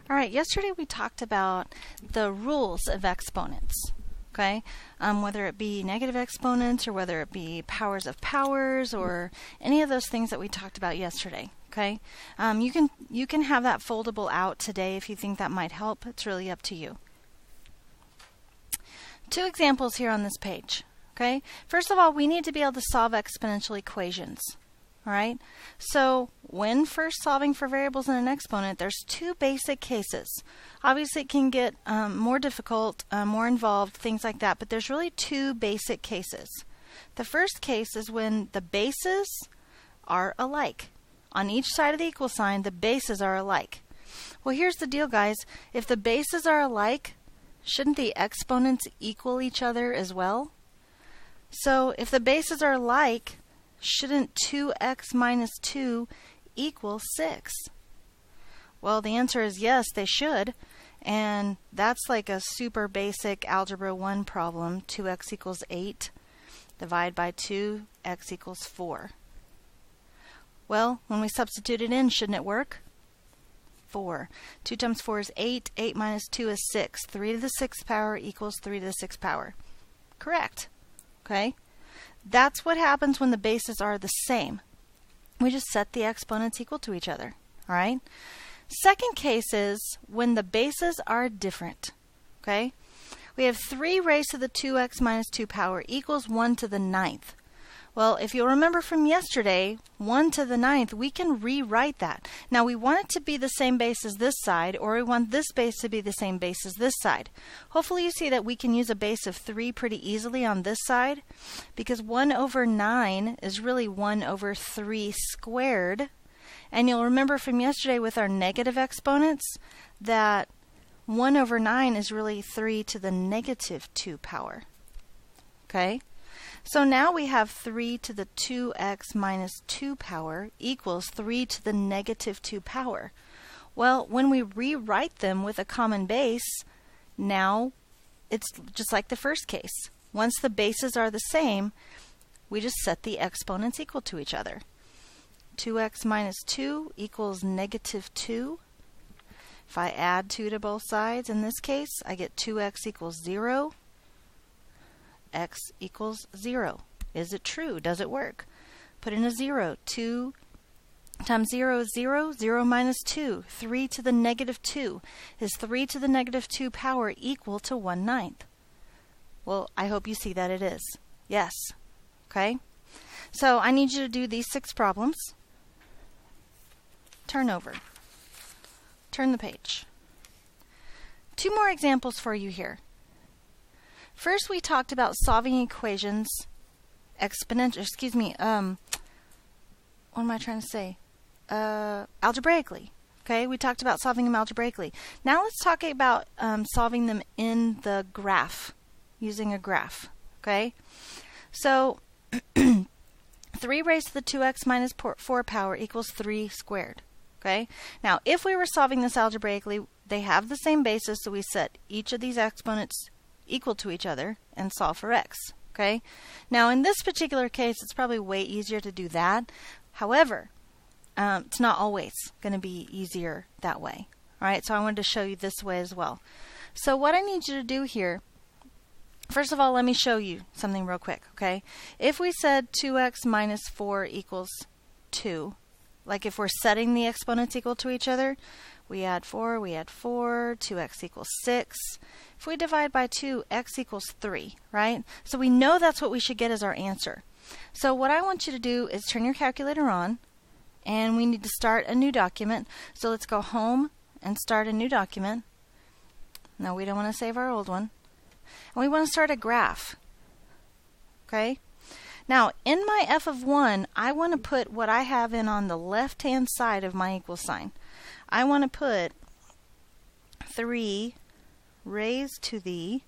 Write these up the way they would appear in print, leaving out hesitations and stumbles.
All right, yesterday we talked about the rules of exponents, okay? Whether it be negative exponents or whether it be powers of powers or any of those things that we talked about yesterday, okay? You can have that foldable out today if you think that might help. It's really up to you. Two examples here on this page, okay? First of all, we need to be able to solve exponential equations. All right, so when first solving for variables in an exponent, there's two basic cases. Obviously, it can get more difficult, more involved, things like that, but there's really two basic cases. The first case is when the bases are alike. On each side of the equal sign, the bases are alike. Well, here's the deal, guys. If the bases are alike, shouldn't the exponents equal each other as well? So if the bases are alike, shouldn't 2x minus 2 equal 6? Well, the answer is yes, they should. And that's like a super basic Algebra 1 problem. 2x equals 8. Divide by 2, x equals 4. Well, when we substitute it in, shouldn't it work? 4. 2 times 4 is 8. 8 minus 2 is 6. 3 to the 6th power equals 3 to the 6th power. Correct. Okay? That's what happens when the bases are the same. We just set the exponents equal to each other. All right? Second case is when the bases are different. Okay? We have 3 raised to the 2x minus 2 power equals 1 to the 9th. Well, if you'll remember from yesterday, 1 to the 9th, we can rewrite that. Now, we want it to be the same base as this side, or we want this base to be the same base as this side. Hopefully you see that we can use a base of 3 pretty easily on this side, because 1 over 9 is really 1 over 3 squared. And you'll remember from yesterday with our negative exponents that 1 over 9 is really 3 to the negative 2 power. Okay? So now we have 3 to the 2x minus 2 power equals 3 to the negative 2 power. Well, when we rewrite them with a common base, now it's just like the first case. Once the bases are the same, we just set the exponents equal to each other. 2x minus 2 equals negative 2. If I add 2 to both sides, in this case, I get 2x equals 0. X equals 0. Is it true? Does it work? Put in a 0. 2 times 0 is 0. 0 minus 2. 3 to the negative 2. Is 3 to the negative 2 power equal to 1/9? Well, I hope you see that it is. Yes. Okay? So I need you to do these 6 problems. Turn over. Turn the page. 2 more examples for you here. First, we talked about solving equations algebraically. Okay, we talked about solving them algebraically. Now let's talk about solving them in the graph, using a graph. Okay, so 3 raised to the 2x minus 4 power equals 3 squared. Okay, now if we were solving this algebraically, they have the same basis, so we set each of these exponents equal to each other and solve for x. Okay? Now in this particular case, it's probably way easier to do that. However, it's not always going to be easier that way. Alright, so I wanted to show you this way as well. So what I need you to do here, first of all, let me show you something real quick. Okay? If we said 2x minus 4 equals 2, like if we're setting the exponents equal to each other, we add 4, 2x equals 6. If we divide by 2, x equals 3, right? So we know that's what we should get as our answer. So what I want you to do is turn your calculator on, and we need to start a new document. So let's go home and start a new document. No, we don't want to save our old one. And we want to start a graph. Okay? Now, in my f of 1, I want to put what I have in on the left-hand side of my equal sign. I want to put 3 raised to the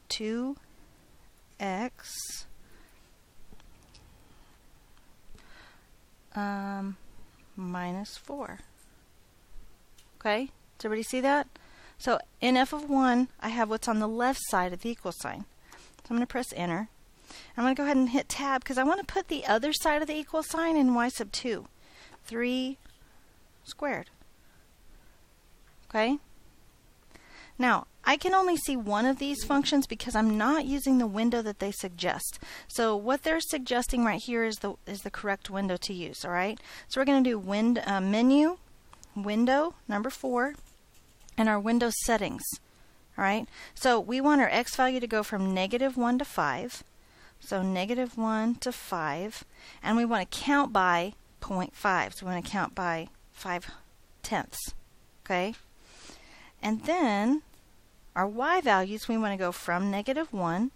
2x minus 4. Okay? Does everybody see that? So in f of 1, I have what's on the left side of the equal sign. So I'm going to press enter. I'm going to go ahead and hit tab because I want to put the other side of the equal sign in y sub 2. 3 squared. Okay? Now, I can only see one of these functions because I'm not using the window that they suggest. So what they're suggesting right here is the correct window to use, all right? So we're going to do menu, window, number 4, and our window settings, all right? So we want our x value to go from -1 to 5. So -1 to 5, and we want to count by 0.5. So we want to count by 5/10, okay? And then our y values, we want to go from -1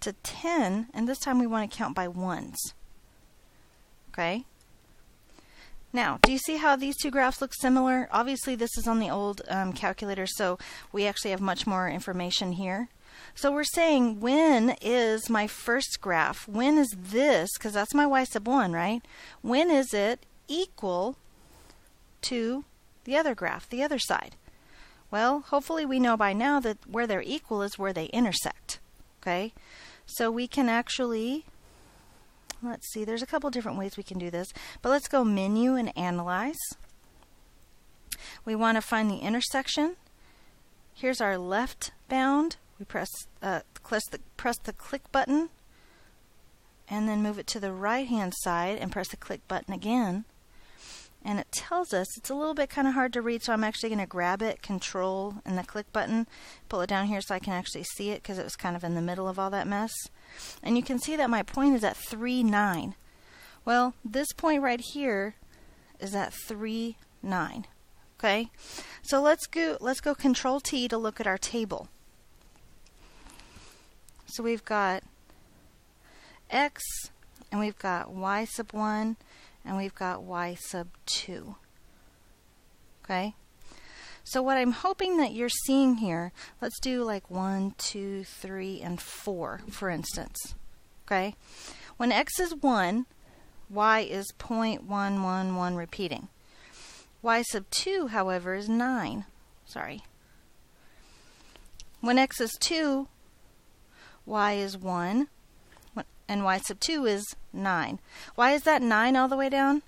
to 10, and this time we want to count by ones. Okay? Now, do you see how these two graphs look similar? Obviously, this is on the old calculator, so we actually have much more information here. So we're saying when is my first graph? When is this, because that's my y sub 1, right? When is it equal to the other graph, the other side? Well, hopefully we know by now that where they're equal is where they intersect. Okay? So we can actually, let's see, there's a couple different ways we can do this, but let's go menu and analyze. We want to find the intersection. Here's our left bound. We press the click button and then move it to the right hand side and press the click button again. And it tells us, it's a little bit kind of hard to read, so I'm actually going to grab it, Control, and the click button, pull it down here so I can actually see it because it was kind of in the middle of all that mess. And you can see that my point is at 3, 9. Well, this point right here is at 3, 9. Okay? So let's go Control T to look at our table. So we've got x, and we've got y sub 1, and we've got y sub 2. Okay? So what I'm hoping that you're seeing here, let's do like 1, 2, 3, and 4, for instance. Okay? When x is 1, y is 0.111 repeating. Y sub 2, however, is 9. Sorry. When x is 2, y is 1, and y sub 2 is 9. Why is that 9 all the way down?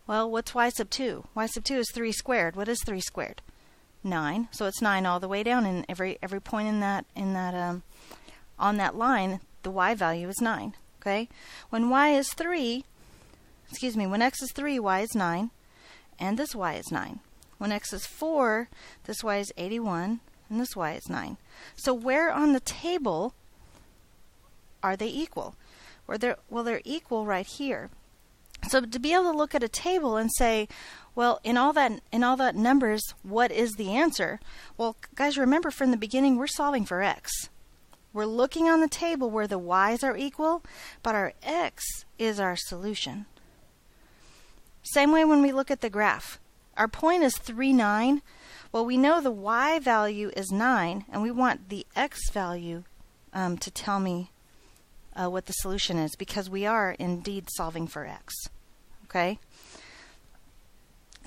Well, what's y sub 2? Y sub 2 is 3 squared. What is 3 squared? 9. So it's 9 all the way down, and every point on that line, the y value is 9. Okay? When y is 3, when x is 3, y is 9, and this y is 9. When x is 4, this y is 81, and this y is 9. So where on the table are they equal? Well, they're equal right here. So to be able to look at a table and say, well, in all that numbers, what is the answer? Well, guys, remember from the beginning, we're solving for x. We're looking on the table where the y's are equal, but our x is our solution. Same way when we look at the graph. Our point is 3, 9. Well, we know the y value is 9, and we want the x value to tell me what the solution is, because we are indeed solving for x. Okay?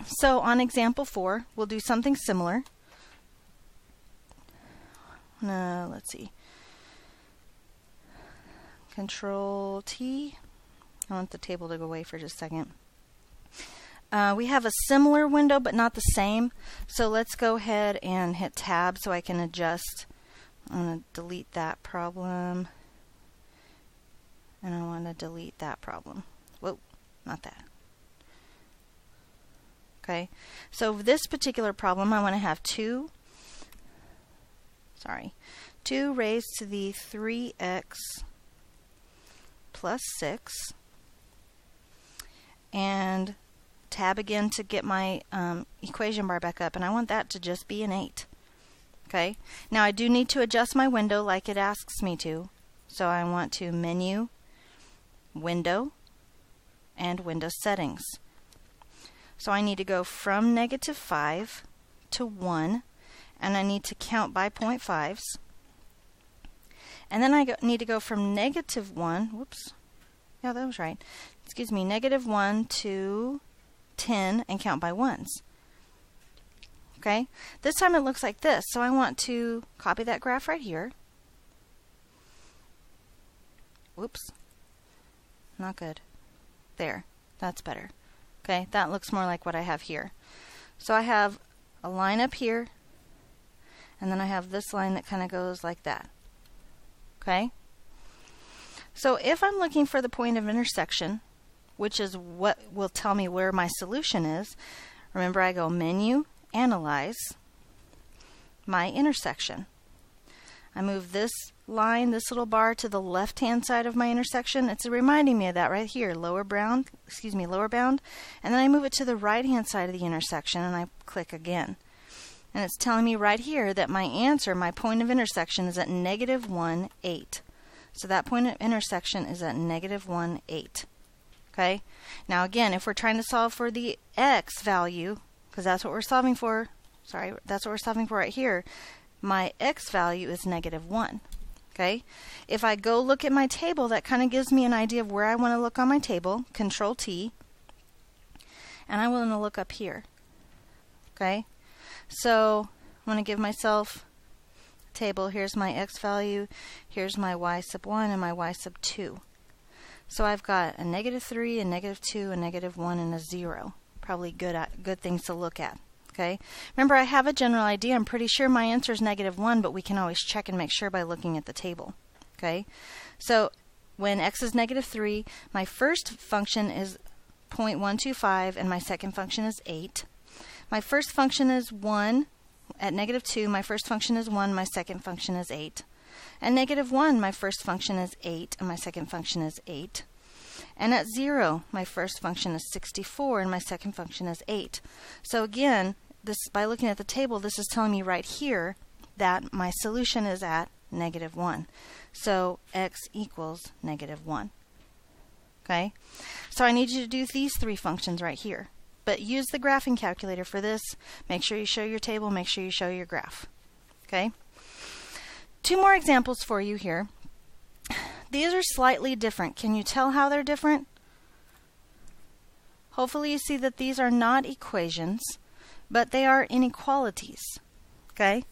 So on example 4, we'll do something similar. Let's see. Control T. I want the table to go away for just a second. We have a similar window, but not the same. So let's go ahead and hit Tab so I can adjust. I'm going to delete that problem. And I want to delete that problem. Whoa, not that. Okay, so this particular problem, I want to have 2 raised to the 3x plus 6. And tab again to get my equation bar back up. And I want that to just be an 8. Okay, now I do need to adjust my window like it asks me to. So I want to menu, window, and window settings. So I need to go from -5 to 1, and I need to count by 0.5s. And then I need to go from -1, whoops, yeah, that was right. Excuse me, -1 to 10 and count by ones. Okay, this time it looks like this. So I want to copy that graph right here. Whoops, not good. There, that's better. Okay, that looks more like what I have here. So I have a line up here, and then I have this line that kind of goes like that. Okay? So if I'm looking for the point of intersection, which is what will tell me where my solution is, remember I go Menu, Analyze, my intersection. I move this line, this little bar, to the left-hand side of my intersection. It's reminding me of that right here, lower bound, and then I move it to the right-hand side of the intersection, and I click again. And it's telling me right here that my answer, my point of intersection, is at -1, 8. So that point of intersection is at -1, 8. Okay? Now again, if we're trying to solve for the x value, because that's what we're solving for, that's what we're solving for right here, my x value is -1. Okay? If I go look at my table, that kind of gives me an idea of where I want to look on my table. Control T. And I want to look up here. Okay? So I'm going to give myself a table. Here's my x value. Here's my y sub 1 and my y sub 2. So I've got a -3, a -2, a -1, and a 0. Probably good things to look at. Okay. Remember, I have a general idea. I'm pretty sure my answer is -1, but we can always check and make sure by looking at the table. Okay. So when x is -3, my first function is 0.125 and my second function is 8. My first function is 1. At -2, my first function is 1, my second function is 8. At -1, my first function is 8 and my second function is 8. And at 0, my first function is 64 and my second function is 8. So again, by looking at the table, this is telling me right here that my solution is at -1. So x equals -1. Okay? So I need you to do these three functions right here. But use the graphing calculator for this. Make sure you show your table, make sure you show your graph. Okay? Two more examples for you here. These are slightly different. Can you tell how they're different? Hopefully you see that these are not equations, but they are inequalities. Okay?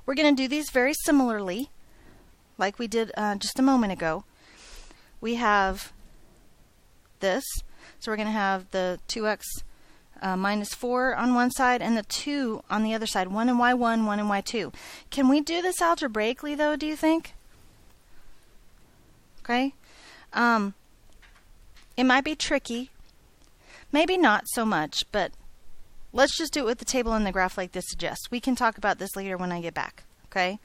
We're going to do these very similarly, like we did just a moment ago. We have this. So we're going to have the 2x minus 4 on one side and the 2 on the other side. 1 and y1, 1 and y2. Can we do this algebraically though, do you think? Okay? It might be tricky. Maybe not so much, but let's just do it with the table and the graph like this suggests. We can talk about this later when I get back. Okay?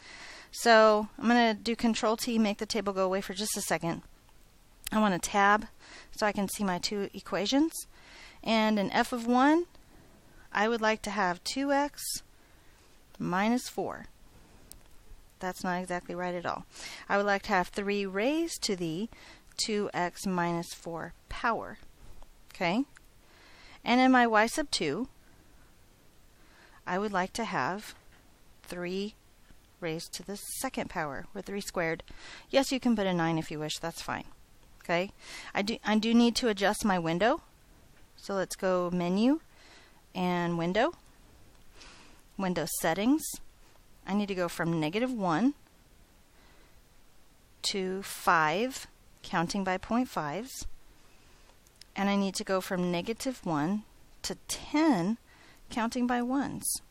So I'm going to do Control T, make the table go away for just a second. I want to tab so I can see my two equations. And in f of 1, I would like to have 2x minus 4. That's not exactly right at all. I would like to have 3 raised to the 2x minus 4 power. Okay? And in my y sub 2, I would like to have 3 raised to the second power, or 3 squared. Yes, you can put a 9 if you wish. That's fine. Okay? I do need to adjust my window. So let's go Menu and Window. Window Settings. I need to go from -1 to 5, counting by 0.5s. And I need to go from -1 to 10, counting by 1s.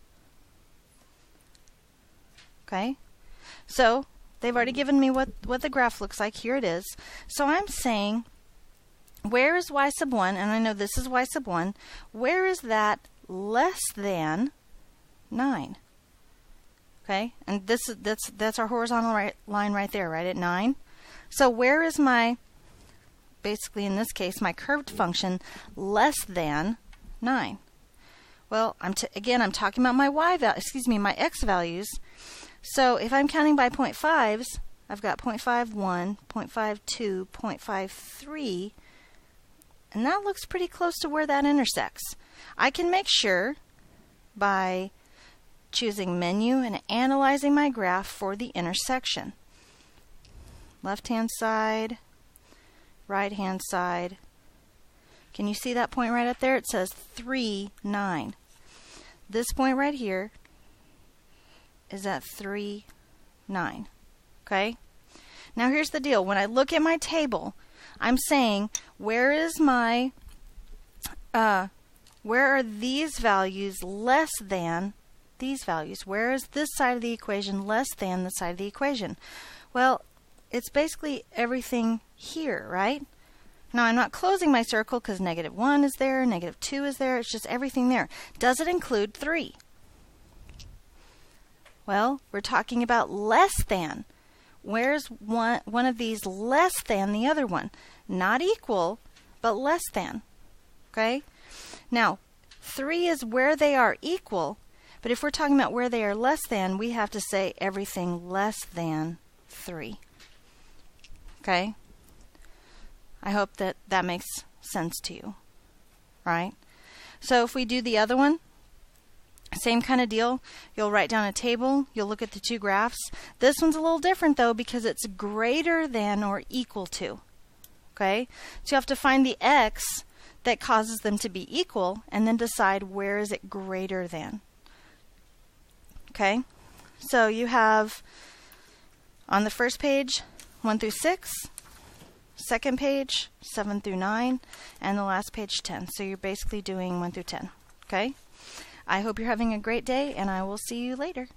Okay? So they've already given me what the graph looks like. Here it is. So I'm saying, where is y sub 1? And I know this is y sub 1. Where is that less than 9? Okay? And that's our horizontal line right there, right at 9. So where is my, basically in this case, my curved function less than 9? Well, I'm talking about my my x values. So if I'm counting by 0.5s, I've got 0.51, 0.52, 0.53, and that looks pretty close to where that intersects. I can make sure by choosing Menu and analyzing my graph for the intersection. Left-hand side, right-hand side. Can you see that point right up there? It says 3, 9. This point right here is at 3, 9. Okay? Now here's the deal. When I look at my table, I'm saying, where are these values less than these values. Where is this side of the equation less than the side of the equation? Well, it's basically everything here, right? Now I'm not closing my circle because -1 is there, -2 is there, it's just everything there. Does it include 3? Well, we're talking about less than. Where's one of these less than the other one? Not equal, but less than. Okay? Now, 3 is where they are equal, but if we're talking about where they are less than, we have to say everything less than 3. Okay? I hope that that makes sense to you, right? So if we do the other one, same kind of deal. You'll write down a table. You'll look at the two graphs. This one's a little different, though, because it's greater than or equal to. Okay? So you have to find the x that causes them to be equal and then decide where is it greater than. Okay? So you have on the first page 1 through 6, second page 7 through 9, and the last page 10. So you're basically doing 1 through 10. Okay? I hope you're having a great day, and I will see you later.